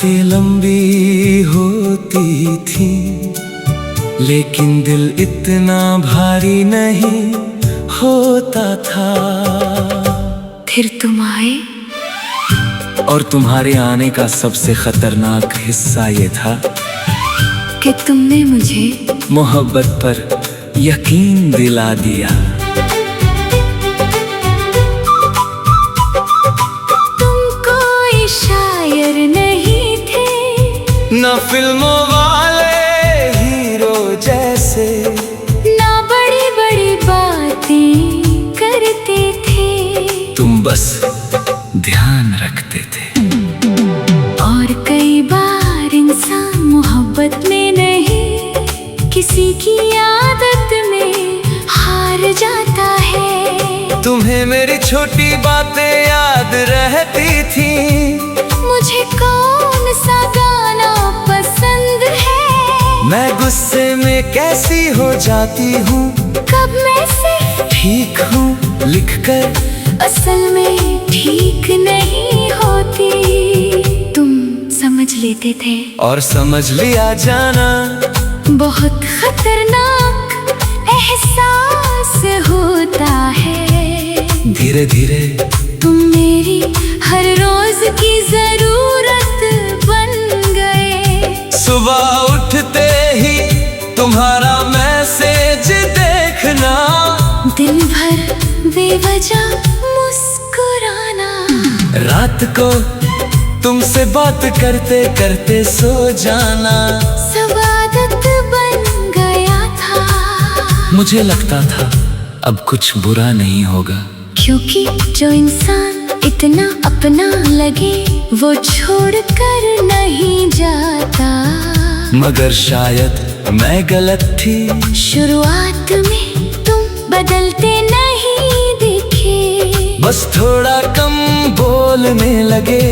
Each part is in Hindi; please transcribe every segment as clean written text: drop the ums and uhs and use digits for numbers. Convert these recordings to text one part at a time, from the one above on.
रातें लंबी होती थी, लेकिन दिल इतना भारी नहीं होता था। फिर तुम आए और तुम्हारे आने का सबसे खतरनाक हिस्सा ये था कि तुमने मुझे मोहब्बत पर यकीन दिला दिया। तुम कोई शायर नहीं थे, न फिल्मों वाले हीरो जैसे, ना बड़ी बड़ी बातें करते थे। तुम बस ध्यान रखते थे। और कई बार इंसान मोहब्बत में नहीं, किसी की आदत में हार जाता है। तुम्हें मेरी छोटी बातें याद रहती थी। मुझे कौन सा गाना पसंद है, मैं गुस्से में कैसी हो जाती हूँ, कब मैं सिर्फ ठीक हूँ लिखकर असल में ठीक नहीं होती। तुम समझ लेते थे और समझ लिया जाना बहुत खतरनाक एहसास होता है। धीरे धीरे तुम मेरी हर रोज की जरूरत बन गए। सुबह उठते ही तुम्हारा मैसेज देखना, दिन भर बेवजह मुस्कुराना, रात को तुमसे बात करते करते सो जाना, सब आदत बन गया था। मुझे लगता था अब कुछ बुरा नहीं होगा, क्योंकि जो इंसान इतना अपना लगे वो छोड़ कर नहीं जाता। मगर शायद मैं गलत थी। शुरुआत में तुम बदलते नहीं दिखे, बस थोड़ा कम बोलने लगे,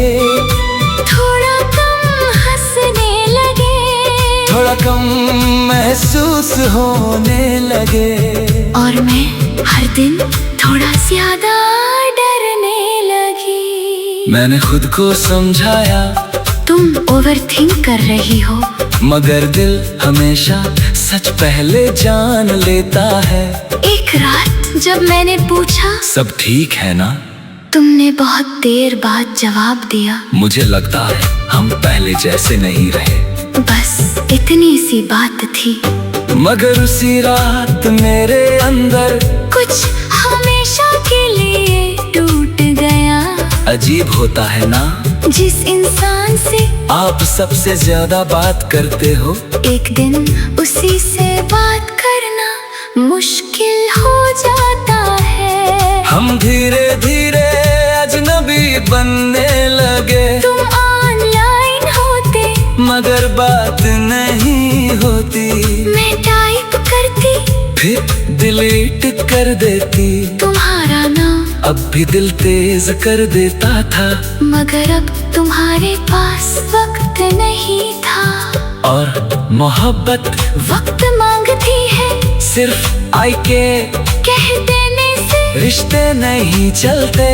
थोड़ा कम हंसने लगे, थोड़ा कम महसूस होने लगे। और मैं हर दिन थोड़ा ज्यादा डरने लगी। मैंने खुद को समझाया तुम ओवरथिंक कर रही हो, मगर दिल हमेशा सच पहले जान लेता है। एक रात जब मैंने पूछा सब ठीक है ना, तुमने बहुत देर बाद जवाब दिया, मुझे लगता है हम पहले जैसे नहीं रहे। बस इतनी सी बात थी, मगर उसी रात मेरे अंदर कुछ हमेशा के लिए टूट गया। अजीब होता है ना, जिस इंसान से आप सबसे ज्यादा बात करते हो, एक दिन उसी से बात करना मुश्किल हो जाता है। हम धीरे धीरे अजनबी बनने लगे। तुम ऑनलाइन होते मगर बात नहीं होती, मैं टाइप करती फिर डिलीट कर देती। तुम्हारा नाम अब भी दिल तेज कर देता था, मगर अब तुम्हारे पास वक्त नहीं था। और मोहब्बत वक्त मांगती है, सिर्फ आई के कह देने से रिश्ते नहीं चलते।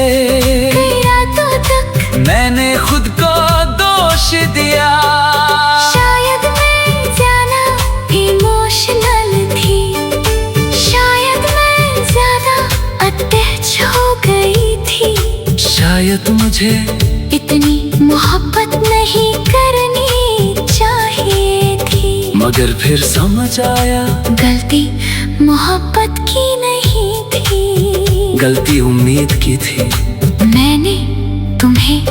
कई रातों तक मैंने खुद को दोष दिया, शायद मैं ज्यादा इमोशनल थी, शायद मैं ज्यादा अटैच हो गई थी, शायद मुझे इतनी मोहब्बत नहीं करनी चाहिए थी। मगर फिर समझ आया गलती मोहब्बत की नहीं थी, गलती उम्मीद की थी। मैंने तुम्हें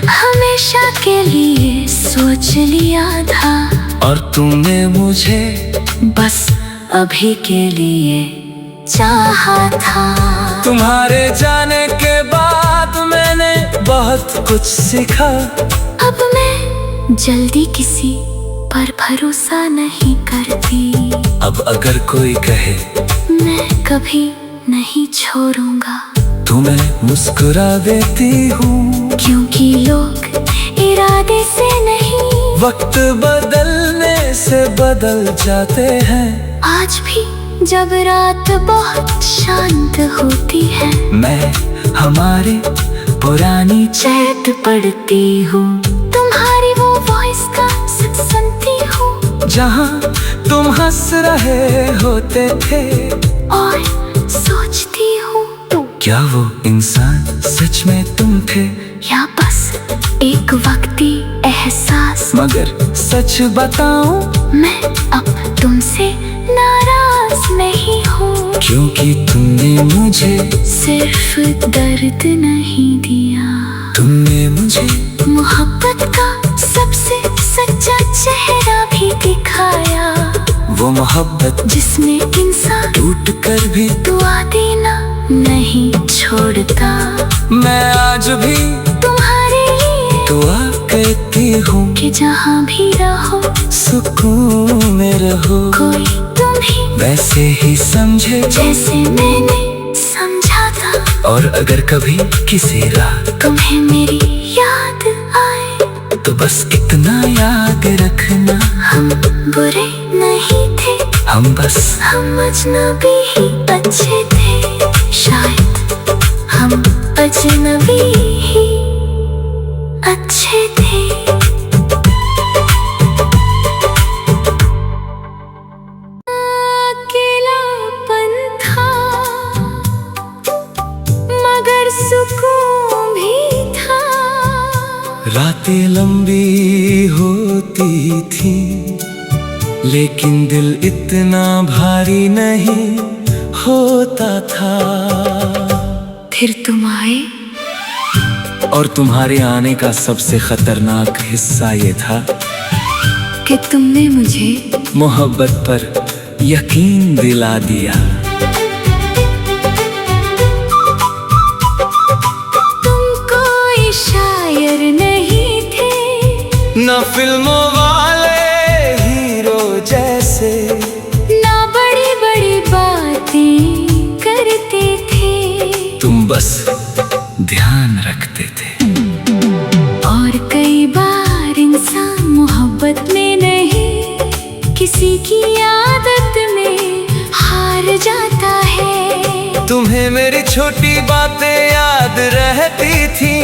हमेशा के लिए सोच लिया था, और तुमने मुझे बस अभी के लिए चाहा था। तुम्हारे जाने के बाद मैंने बहुत कुछ सीखा। अब मैं जल्दी किसी पर भरोसा नहीं करती, अब अगर कोई कहे मैं कभी नहीं छोड़ूंगा। तुम्हें मुस्कुरा देती हूँ, क्योंकि लोग इरादे से नहीं, वक्त बदलने से बदल जाते हैं। आज भी जब रात बहुत शांत होती है, मैं हमारी पुरानी चैत पढ़ती हूँ। तुम्हारी वो जहां तुम हंस रहे होते थे। और सोचती हूँ क्या वो इंसान सच में तुम थे, या बस एक वक्ती एहसास। मगर सच बताऊं मैं अब तुमसे नाराज नहीं हूँ, क्योंकि तुमने मुझे सिर्फ दर्द नहीं दिया, तुमने मुझे मोहब्बत का सबसे सच्चा चेहरा भी दिखाया। वो मोहब्बत जिसमें इंसान टूट कर भी दुआ देना नहीं छोड़ता। मैं आज भी तुम्हारे लिए दुआ करती हूँ कि जहाँ भी रहो सुकून में रहो, कोई तुम्हें वैसे ही समझे जैसे मैंने समझा था। और अगर कभी किसी रात तुम्हें मेरी याद आए तो बस इतना याद रखना, हम बुरे नहीं थे, हम बस हम अजनबी ही अच्छे थे। शायद हम अजनबी ही अच्छे थे। अकेलापन था मगर सुकून भी था। रातें लंबी होती थी लेकिन दिल इतना भारी नहीं होता था। फिर तुम आए और तुम्हारे आने का सबसे खतरनाक हिस्सा ये था कि तुमने मुझे मोहब्बत पर यकीन दिला दिया। तुम कोई शायर नहीं थे, न फिल्मों वाले हीरो जैसे, ना बड़ी बड़ी बातें करते थे। तुम बस ध्यान रखते थे। और कई बार इंसान मोहब्बत में नहीं किसी की आदत में हार जाता है। तुम्हें मेरी छोटी बातें याद रहती थी,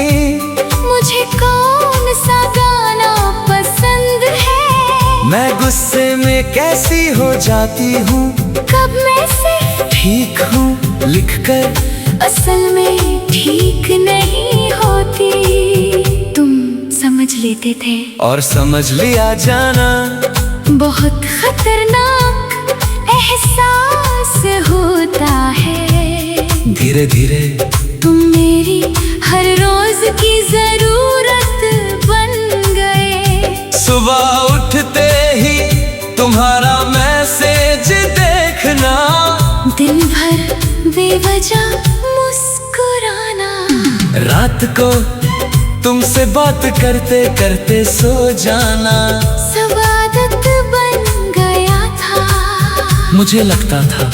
मुझे कौन सा गाना पसंद है, मैं गुस्से में कैसी हो जाती हूँ, कब मैं सिर्फ ठीक हूँ लिखकर असल में ठीक नहीं होती। तुम समझ लेते थे और समझ लिया जाना बहुत खतरनाक एहसास होता है। धीरे धीरे तुम मेरी हर रोज की जरूरत बन गए। सुबह उठते ही तुम्हारा मैसेज देखना, दिन भर बेवजह मुस्कुराना, रात को तुमसे बात करते करते सो जाना, सब आदत बन गया था। मुझे लगता था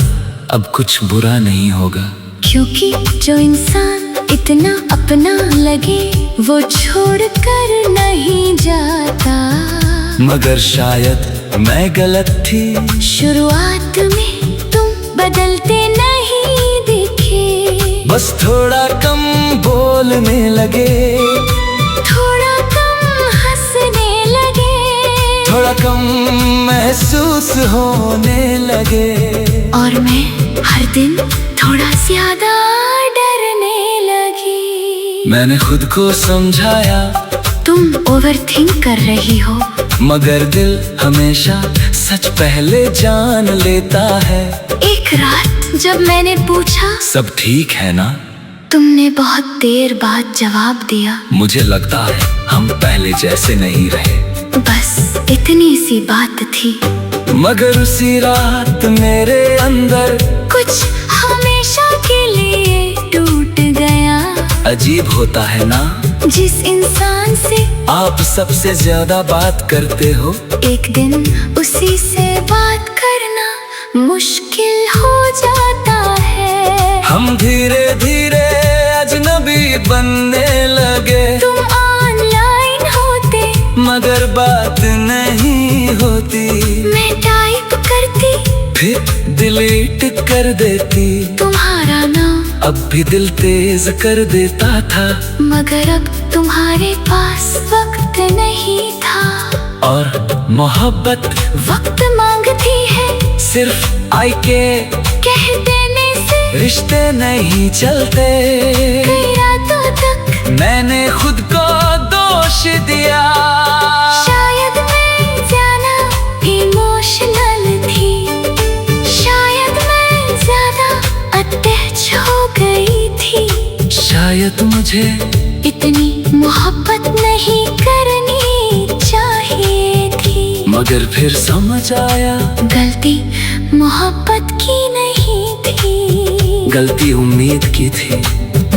अब कुछ बुरा नहीं होगा, क्योंकि जो इंसान इतना अपना लगे वो छोड़ कर नहीं जाता। मगर शायद मैं गलत थी। शुरुआत में तुम बदलते नहीं दिखे, बस थोड़ा कम बोलने लगे, थोड़ा कम हंसने लगे, थोड़ा कम महसूस होने लगे, और मैं हर दिन थोड़ा ज्यादा डरने लगी। मैंने खुद को समझाया तुम ओवरथिंक कर रही हो, मगर दिल हमेशा सच पहले जान लेता है। एक रात जब मैंने पूछा सब ठीक है ना, तुमने बहुत देर बाद जवाब दिया, मुझे लगता है हम पहले जैसे नहीं रहे। बस इतनी सी बात थी, मगर उसी रात मेरे अंदर कुछ हमेशा के लिए टूट गया। अजीब होता है ना, जिस इंसान से आप सबसे ज्यादा बात करते हो, एक दिन उसी से बात करना मुश्किल हो जाता है। हम धीरे धीरे अजनबी बनने लगे। तुम ऑनलाइन होते मगर बात नहीं होती, मैं टाइप करती फिर डिलीट कर देती। तुम्हारा नाम अब भी दिल तेज कर देता था, मगर अब तुम्हारे पास वक्त नहीं था। और मोहब्बत वक्त मांगती है, सिर्फ आई के कह देने से रिश्ते नहीं चलते। कई रातों तक मैंने खुद को दोष दिया, शायद मैं ज्यादा इमोशनल थी, शायद मैं ज्यादा अटैच हो गई थी, शायद मुझे इतनी मोहब्बत नहीं करनी चाहिए थी। मगर फिर समझ आया गलती मोहब्बत की नहीं थी, गलती उम्मीद की थी।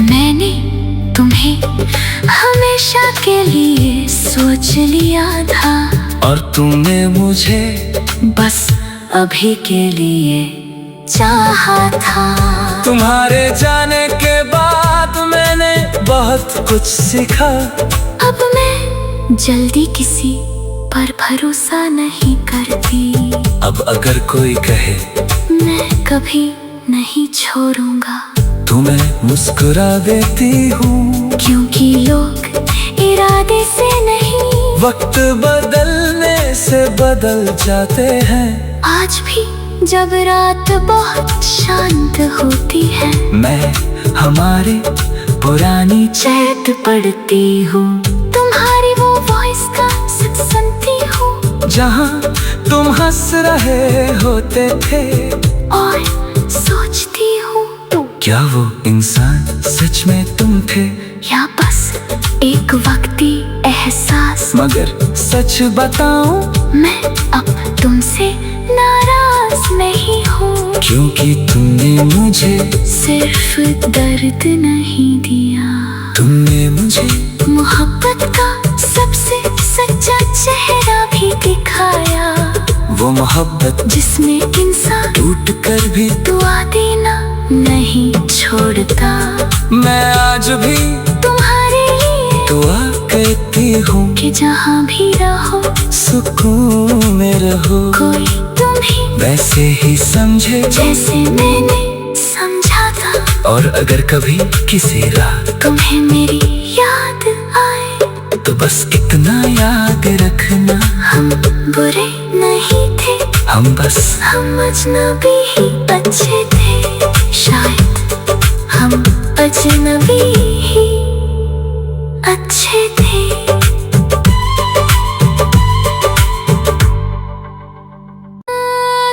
मैंने तुम्हें हमेशा के लिए सोच लिया था, और तुमने मुझे बस अभी के लिए चाहा था। तुम्हारे जाने के बाद मैंने बहुत कुछ सीखा। अब मैं जल्दी किसी पर भरोसा नहीं करती, अब अगर कोई कहे मैं कभी नहीं छोड़ूंगा, तुम्हें मुस्कुरा देती हूँ। क्योंकि लोग इरादे से नहीं, वक्त बदलने से बदल जाते हैं। आज भी जब रात बहुत शांत होती है, मैं हमारी पुरानी चैट पढ़ती हूँ, तुम्हारी वो वॉइस का सुनती हूँ, जहाँ तुम हंस रहे होते थे, और सोचती हूँ क्या वो इंसान सच में तुम थे, या बस एक वक्ती एहसास। मगर सच बताऊं मैं अब तुमसे नाराज नहीं हूँ, क्योंकि तुमने मुझे सिर्फ दर्द नहीं दिया, तुमने मुझे मोहब्बत का सबसे सच्चा चेहरा भी दिखाया, वो मोहब्बत जिसमें इंसान टूट कर भी दुआ देना नहीं छोड़ता। मैं आज भी तुम्हारे लिए दुआ करती हूँ कि जहाँ भी रहो सुकून में रहो, कोई तुम्हें वैसे ही समझे जैसे मैंने समझा था। और अगर कभी किसी रात तुम्हें मेरी याद आए तो बस इतना याद रखना, हम बुरे नहीं थे, हम बस हम अजनबी ही अच्छे थे, शायद हम अजनबी ही अच्छे थे।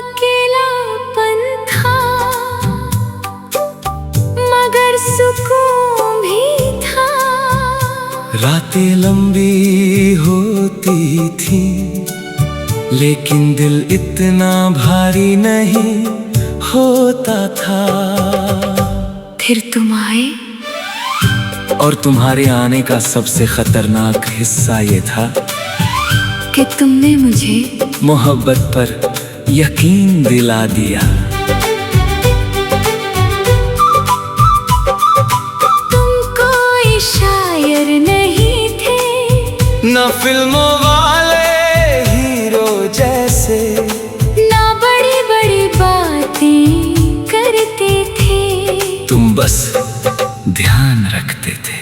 अकेलापन था मगर सुकून भी था, रातें लंबी होती थी लेकिन दिल इतना भारी नहीं होता था। फिर तुम आए और तुम्हारे आने का सबसे खतरनाक हिस्सा ये था कि तुमने मुझे मोहब्बत पर यकीन दिला दिया। तुम कोई शायर नहीं थे, न फिल्मों वाले हीरो जैसे, ना बड़ी बड़ी बातें करते थे, तुम बस ध्यान रखते थे।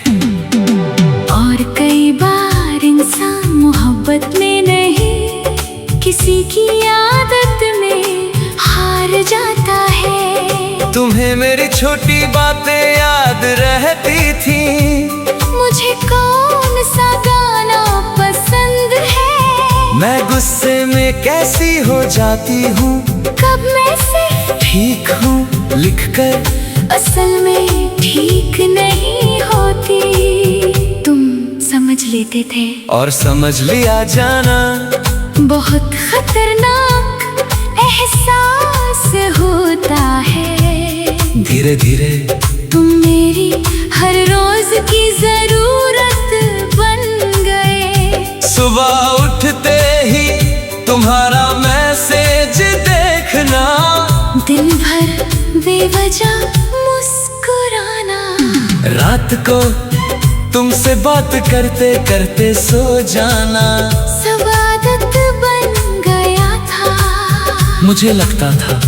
और कई बार इंसान मोहब्बत में नहीं किसी की आदत में हार जाता है। तुम्हें मेरी छोटी बातें याद रहती थी, मुझे कौन सा गाना पसंद है, मैं गुस्से में कैसी हो जाती हूँ, कब मैं सिर्फ ठीक हूँ लिखकर असल में ठीक नहीं होती। तुम समझ लेते थे और समझ लिया जाना बहुत खतरनाक एहसास होता है। धीरे धीरे तुम मेरी हर रोज की जरूरत बन गए, सुबह उठते ही तुम्हारा मैसेज देखना, दिन भर बेवजह मुस्कुराना, रात को तुमसे बात करते करते सो जाना। सब आदत बन गया था। मुझे लगता था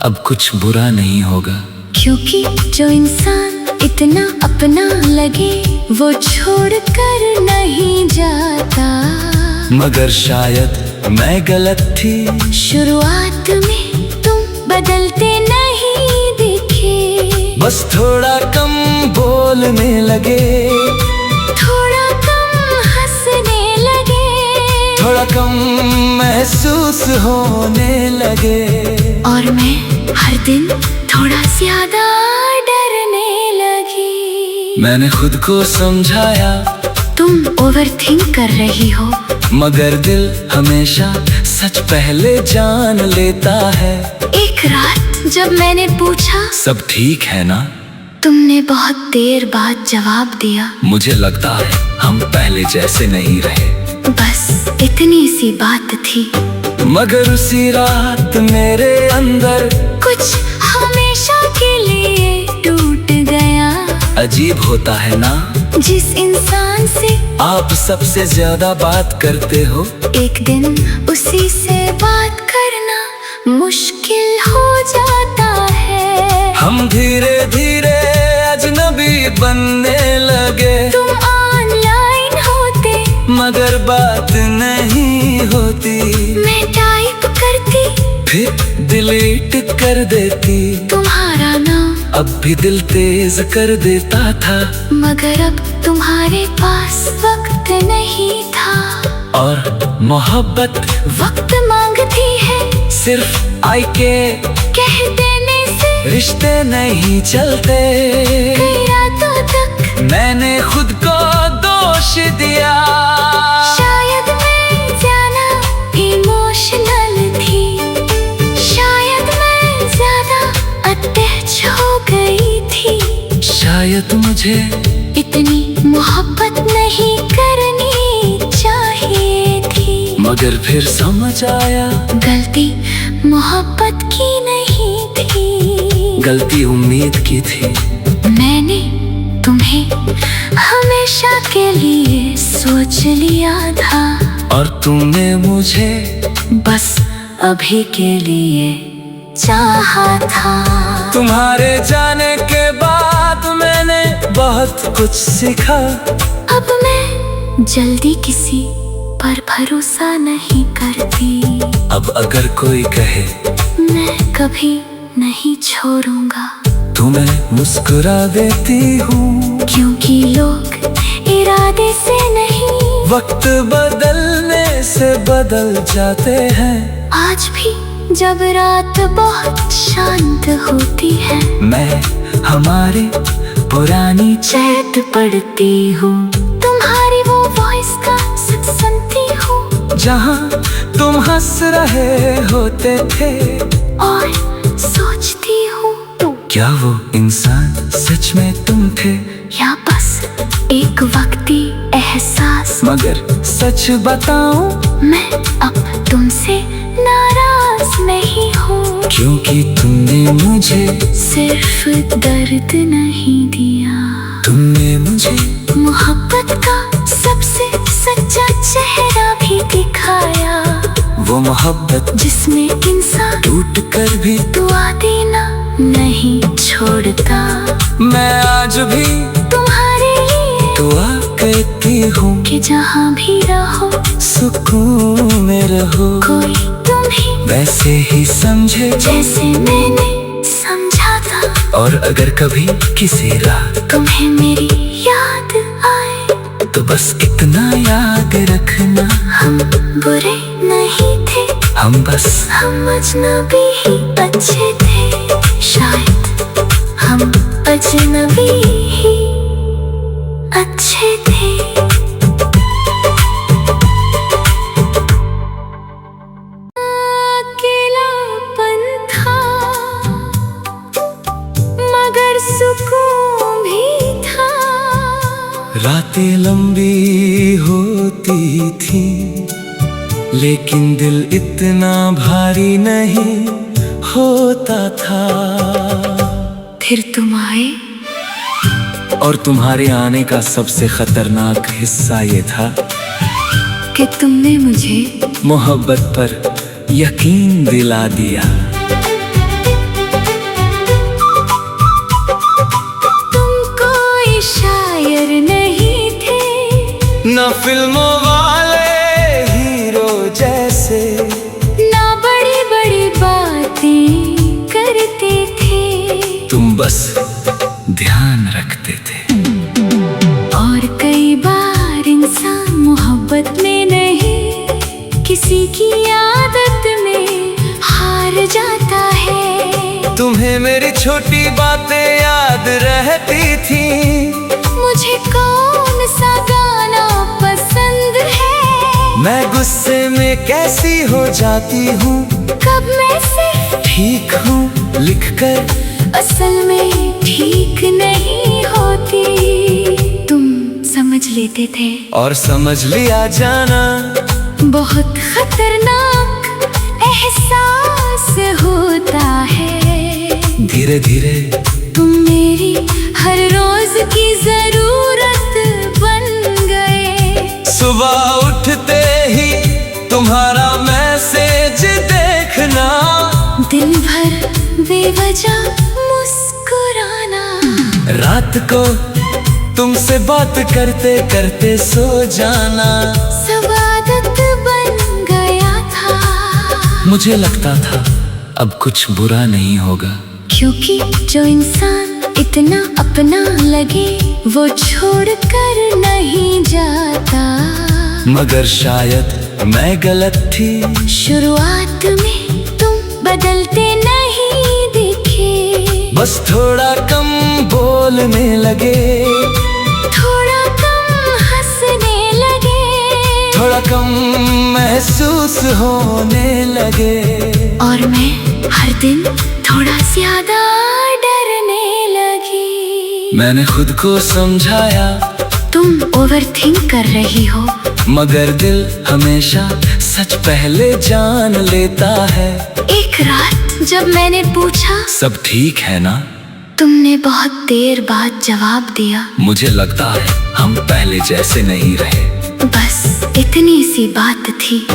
अब कुछ बुरा नहीं होगा, क्योंकि जो इंसान इतना अपना लगे वो छोड़ कर नहीं जाता। मगर शायद मैं गलत थी। शुरुआत में तुम बदलते नहीं दिखे, बस थोड़ा कम बोलने लगे, थोड़ा कम हंसने लगे, थोड़ा कम महसूस होने लगे। और मैं हर दिन थोड़ा ज्यादा डरने लगी। मैंने खुद को समझाया तुम ओवरथिंक कर रही हो, मगर दिल हमेशा सच पहले जान लेता है। एक रात जब मैंने पूछा सब ठीक है ना, तुमने बहुत देर बाद जवाब दिया, मुझे लगता है हम पहले जैसे नहीं रहे। बस इतनी सी बात थी, मगर उसी रात मेरे अंदर कुछ हमेशा के लिए टूट गया। अजीब होता है ना, जिस इंसान से आप सबसे ज्यादा बात करते हो, एक दिन उसी से बात करना मुश्किल हो जाता है। हम धीरे धीरे अजनबी बनने लगे। तुम ऑनलाइन होते मगर बात नहीं होती, मैं टाइप करती फिर डिलीट कर देती। तुम्हारा नाम अब भी दिल तेज कर देता था, मगर अब तुम्हारे पास वक्त नहीं था। और मोहब्बत वक्त मांगती है, सिर्फ आई के कह देने से रिश्ते नहीं चलते। कई रातों तक मैंने खुद को दोष दिया, शायद मैं ज्यादा इमोशनल थी, शायद मैं ज्यादा अटैच हो गई थी, शायद मुझे इतनी मोहब्बत नहीं करनी चाहिए थी। मगर फिर समझ आया गलती मोहब्बत की नहीं थी, गलती उम्मीद की थी। मैंने तुम्हें हमेशा के लिए सोच लिया था, और तुमने मुझे बस अभी के लिए चाहा था। तुम्हारे जाने के बाद मैंने बहुत कुछ सीखा। अब मैं जल्दी किसी पर भरोसा नहीं करती, अब अगर कोई कहे मैं कभी नहीं छोड़ूंगा, तुम्हें मुस्कुरा देती हूँ। क्योंकि लोग इरादे से नहीं, वक्त बदलने से बदल जाते हैं। आज भी जब रात बहुत शांत होती है, मैं हमारे पुरानी चैत पढ़ती हूँ, तुम्हारी वो वॉइस का सच सुनती हूँ, जहाँ तुम हंस रहे होते थे, और सोचती हूँ क्या वो इंसान सच में तुम थे, या बस एक वक्ती एहसास। मगर सच बताऊं मैं अब तुमसे नाराज नहीं हूँ, क्योंकि तुमने मुझे सिर्फ दर्द नहीं दिया, तुमने मुझे मोहब्बत का सबसे सच्चा चेहरा भी दिखाया, वो मोहब्बत जिसमें इंसान टूट कर भी दुआ देना नहीं छोड़ता। मैं आज भी तुम्हारे लिए दुआ करती हूँ कि जहाँ भी रहो सुकून में रहो, कोई तुम्हें वैसे ही समझे जैसे मैंने समझा था। और अगर कभी किसी रात तुम्हें मेरी याद आए तो बस इतना याद रखना, हम बुरे नहीं थे, हम बस हम अजनबी ही अच्छे थे, शायद हम अजनबी ही अच्छे थे। अकेलापन था मगर सुकून भी था, रातें लंबी होती थी लेकिन दिल इतना भारी नहीं होता था। फिर तुम आए, और तुम्हारे आने का सबसे खतरनाक हिस्सा ये था कि तुमने मुझे मोहब्बत पर यकीन दिला दिया। तुम कोई शायर नहीं थे, न फिल्मों वाले बस ध्यान रखते थे। और कई बार इंसान मोहब्बत में नहीं, किसी की आदत में हार जाता है। तुम्हें मेरी छोटी बातें याद रहती थी। मुझे कौन सा गाना पसंद है, मैं गुस्से में कैसी हो जाती हूँ, कब मैं सिर्फ ठीक हूँ लिखकर असल में ठीक नहीं होती। तुम समझ लेते थे और समझ लिया जाना बहुत खतरनाक एहसास होता है। धीरे धीरे तुम मेरी हर रोज की जरूरत बन गए। सुबह उठते ही तुम्हारा मैसेज देखना, दिन भर बेवजह मुस्कुराना, रात को तुमसे बात करते करते सो जाना। सब आदत बन गया था। मुझे लगता था अब कुछ बुरा नहीं होगा, क्योंकि जो इंसान इतना अपना लगे वो छोड़ कर नहीं जाता। मगर शायद मैं गलत थी। शुरुआत में तुम बदलते नहीं दिखे, बस थोड़ा कम बोलने लगे, थोड़ा कम हंसने लगे, थोड़ा कम महसूस होने लगे। और मैं हर दिन थोड़ा ज्यादा डरने लगी। मैंने खुद को समझाया तुम ओवरथिंक कर रही हो, मगर दिल हमेशा सच पहले जान लेता है। एक रात जब मैंने पूछा सब ठीक है ना, तुमने बहुत देर बाद जवाब दिया, मुझे लगता है हम पहले जैसे नहीं रहे। बस इतनी सी बात थी।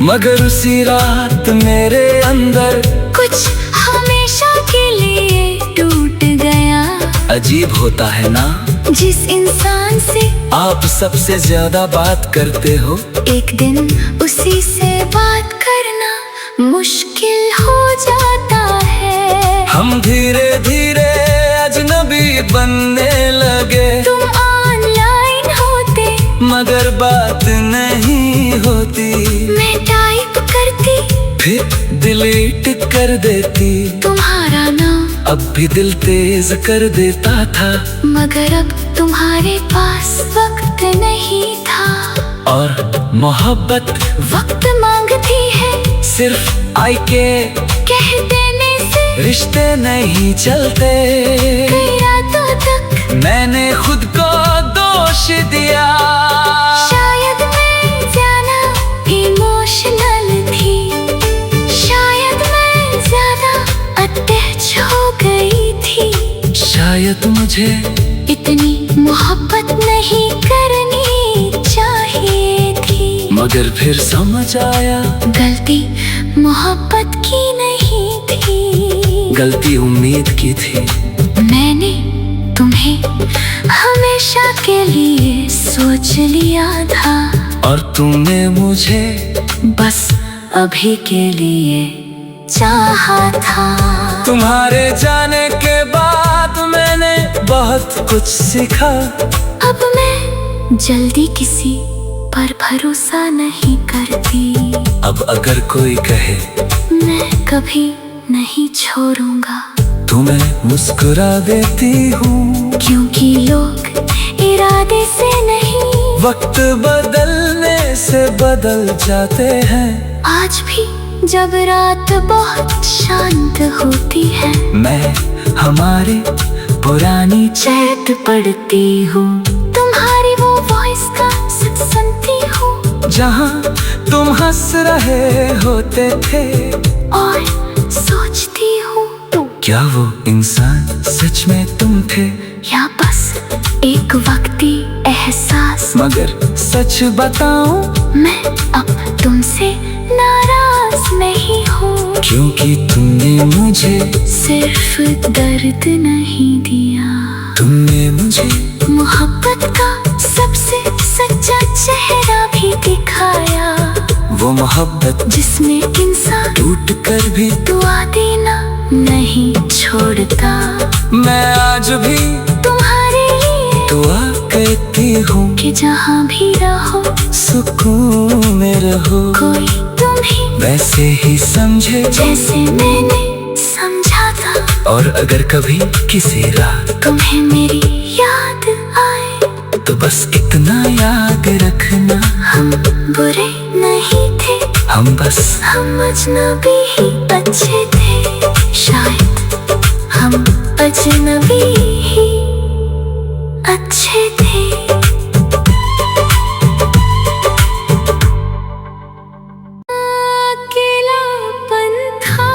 मगर उसी रात मेरे अंदर कुछ हमेशा के लिए टूट गया। अजीब होता है ना, जिस इंसान से आप सबसे ज्यादा बात करते हो, एक दिन उसी से बात करना मुश्किल हो जाता है। हम धीरे धीरे अजनबी बनने लगे। तुम ऑनलाइन होते मगर बात नहीं होती, मैं टाइप करती फिर डिलीट कर देती। तुम्हारा नाम अब भी दिल तेज कर देता था, मगर अब तुम्हारे पास वक्त नहीं था। और मोहब्बत वक्त मांगती है, सिर्फ आई के कह देने से रिश्ते नहीं चलते। कई रातों तक मैंने खुद को दोष दिया, शायद मैं ज्यादा इमोशनल थी, शायद मैं ज्यादा अटैच हो गई थी। शायद मुझे इतनी मोहब्बत नहीं करनी चाहिए थी। मगर फिर समझ आया गलती मोहब्बत की नहीं थी, गलती उम्मीद की थी। मैंने तुम्हें हमेशा के लिए सोच लिया था, और तुमने मुझे बस अभी के लिए चाहा था। तुम्हारे जाने के बाद मैंने बहुत कुछ सीखा। अब मैं जल्दी किसी पर भरोसा नहीं करती। अब अगर कोई कहे मैं कभी नहीं छोड़ूंगा, तुम्हें मुस्कुरा देती हूँ। क्योंकि लोग इरादे से नहीं, वक्त बदलने से बदल जाते हैं। आज भी जब रात बहुत शांत होती है, मैं हमारी पुरानी चैट पढ़ती हूँ, तुम्हारी वो वॉइस का सच सुनती हूँ, जहाँ तुम हंस रहे होते थे। और सोचती हूँ क्या वो इंसान सच में तुम थे, या बस एक वक्ती एहसास। मगर सच बताऊं मैं अब तुमसे नाराज नहीं हूँ, क्योंकि तुमने मुझे सिर्फ दर्द नहीं दिया, तुमने मुझे मोहब्बत का सबसे सच्चा चेहरा भी दिखाया। वो मोहब्बत जिसमें इंसान टूट कर भी दुआ देना नहीं छोड़ता। मैं हूँ कि जहाँ भी रहो सुकून में रहो, कोई तुम्हें वैसे ही समझे जैसे मैंने समझा था। और अगर कभी किसी रात तुम्हें मेरी याद आए तो बस इतना याद रखना, हम बुरे नहीं थे, हम अजनबी ही अच्छे थे। शायद हम अजनबी ही अच्छे थे। अकेलापन था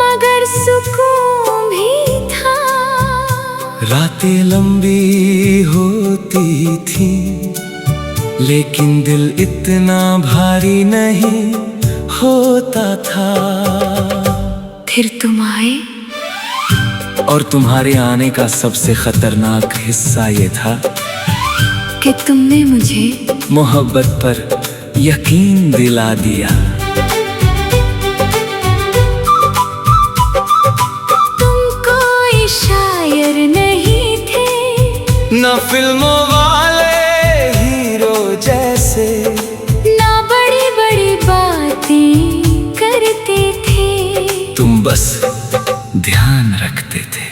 मगर सुकून भी था। रातें लंबी होती थी लेकिन दिल इतना भारी नहीं होता था। फिर तुम आए और तुम्हारे आने का सबसे खतरनाक हिस्सा ये था कि तुमने मुझे मोहब्बत पर यकीन दिला दिया। तुम कोई शायर नहीं थे, न फिल्मों वाले हीरो जैसे, ना बड़ी बड़ी बातें करते थे। तुम बस ध्यान रखते थे।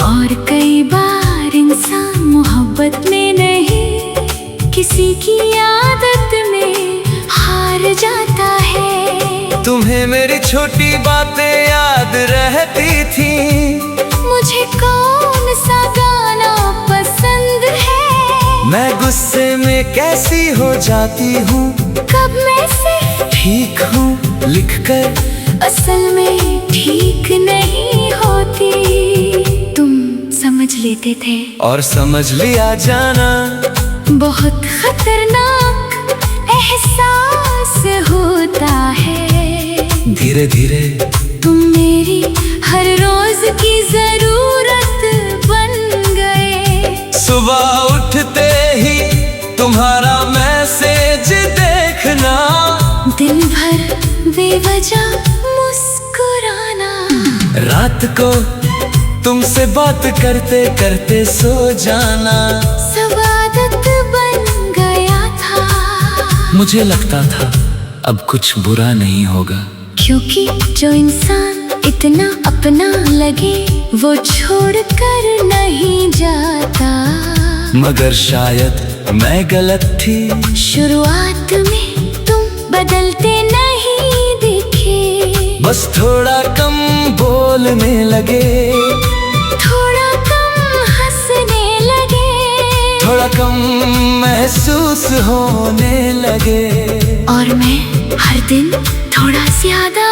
और कई बार इंसान मोहब्बत में नहीं किसी की आदत में हार जाता है। तुम्हें मेरी छोटी बातें याद रहती थी, मुझे कौन सा गाना पसंद है, मैं गुस्से में कैसी हो जाती हूँ, कब मैं सिर्फ ठीक हूँ लिखकर असल में ठीक नहीं होती। तुम समझ लेते थे और समझ लिया जाना बहुत खतरनाक एहसास होता है। धीरे धीरे तुम मेरी हर रोज की जरूरत बन गए। सुबह उठते ही तुम्हारा मैसेज देखना, दिन भर बेवजह मुस्कुराना, रात को तुमसे बात करते करते सो जाना। सब आदत बन गया था। मुझे लगता था अब कुछ बुरा नहीं होगा, क्योंकि जो इंसान इतना अपना लगे वो छोड़ कर नहीं जाता। मगर शायद मैं गलत थी। शुरुआत में तुम बदलते नहीं दिखे, बस थोड़ा कम बोलने लगे, थोड़ा कम हंसने लगे, थोड़ा कम महसूस होने लगे। और मैं हर दिन थोड़ा ज्यादा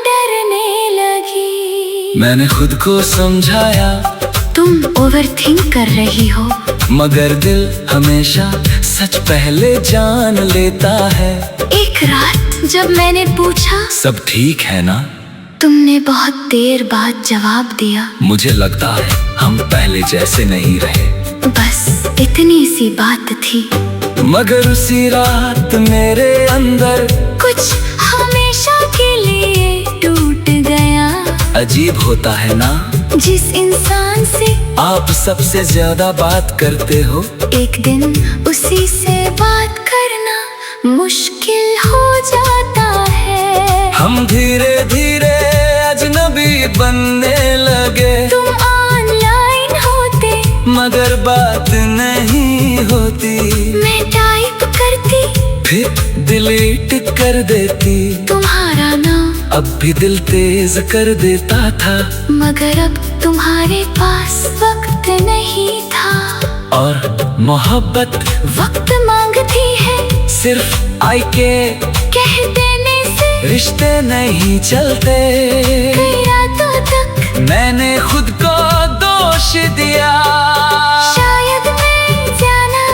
डरने लगी। मैंने खुद को समझाया तुम ओवरथिंक कर रही हो, मगर दिल हमेशा सच पहले जान लेता है। एक रात जब मैंने पूछा सब ठीक है ना, तुमने बहुत देर बाद जवाब दिया, मुझे लगता है हम पहले जैसे नहीं रहे। बस इतनी सी बात थी। मगर उसी रात मेरे अंदर कुछ हमेशा के लिए टूट गया। अजीब होता है ना, जिस इंसान से आप सबसे ज्यादा बात करते हो, एक दिन उसी से बात करना मुश्किल हो जाता है। हम धीरे धीरे अजनबी बनने लगे। तुम ऑनलाइन होते मगर बात नहीं होती, मैं टाइप करती फिर डिलीट कर देती। तुम्हारा नाम अब भी दिल तेज कर देता था, मगर अब तुम्हारे पास वक्त नहीं था। और मोहब्बत वक्त मांगती है, सिर्फ आई के कह देने से रिश्ते नहीं चलते। कई रातों तक मैंने खुद को दोष दिया, शायद मैं ज्यादा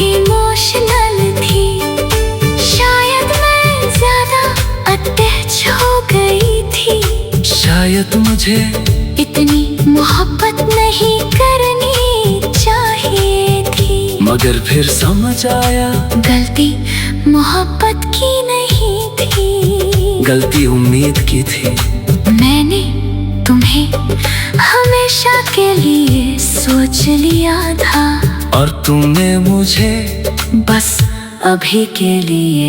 इमोशनल थी, शायद मैं ज्यादा अटैच हो गई थी, शायद मुझे इतनी मोहब्बत नहीं करनी चाहिए थी। मगर फिर समझ आया गलती मोहब्बत की नहीं थी, गलती उम्मीद की थी। मैंने तुम्हें हमेशा के लिए सोच लिया था, और तूने मुझे बस अभी के लिए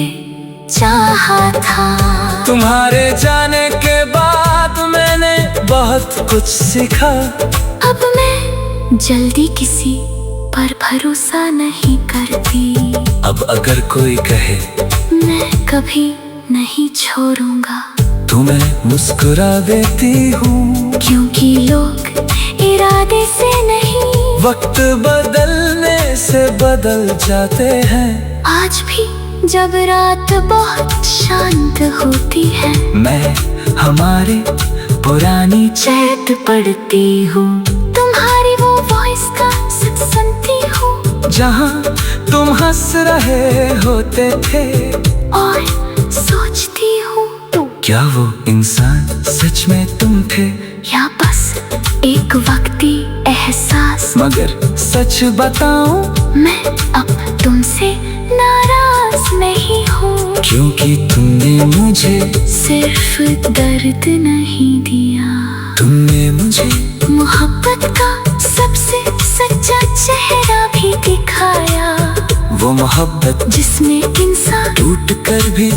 चाहा था। तुम्हारे जाने के बाद मैंने बहुत कुछ सीखा। अब मैं जल्दी किसी पर भरोसा नहीं करती। अब अगर कोई कहे मैं कभी नहीं छोड़ूंगा, तुम्हें मुस्कुरा देती हूँ। क्योंकि लोग इरादे से नहीं, वक्त बदलने से बदल जाते हैं। आज भी जब रात बहुत शांत होती है, मैं हमारे पुरानी चैत पढ़ती हूँ। तुम्हारी वो वॉइस का सच सुनती हूँ, जहाँ तुम हंस रहे होते थे। और सोचती हूँ क्या वो इंसान सच में तुम थे, या बस एक वक्ती एहसास। मगर सच बताऊं मैं अब तुमसे नाराज नहीं हूँ, क्योंकि तुमने मुझे सिर्फ दर्द नहीं दिया, तुमने मुझे मोहब्बत का सबसे सच्चा चेहरा भी दिखाया। वो मोहब्बत जिसमें इंसान टूट कर भी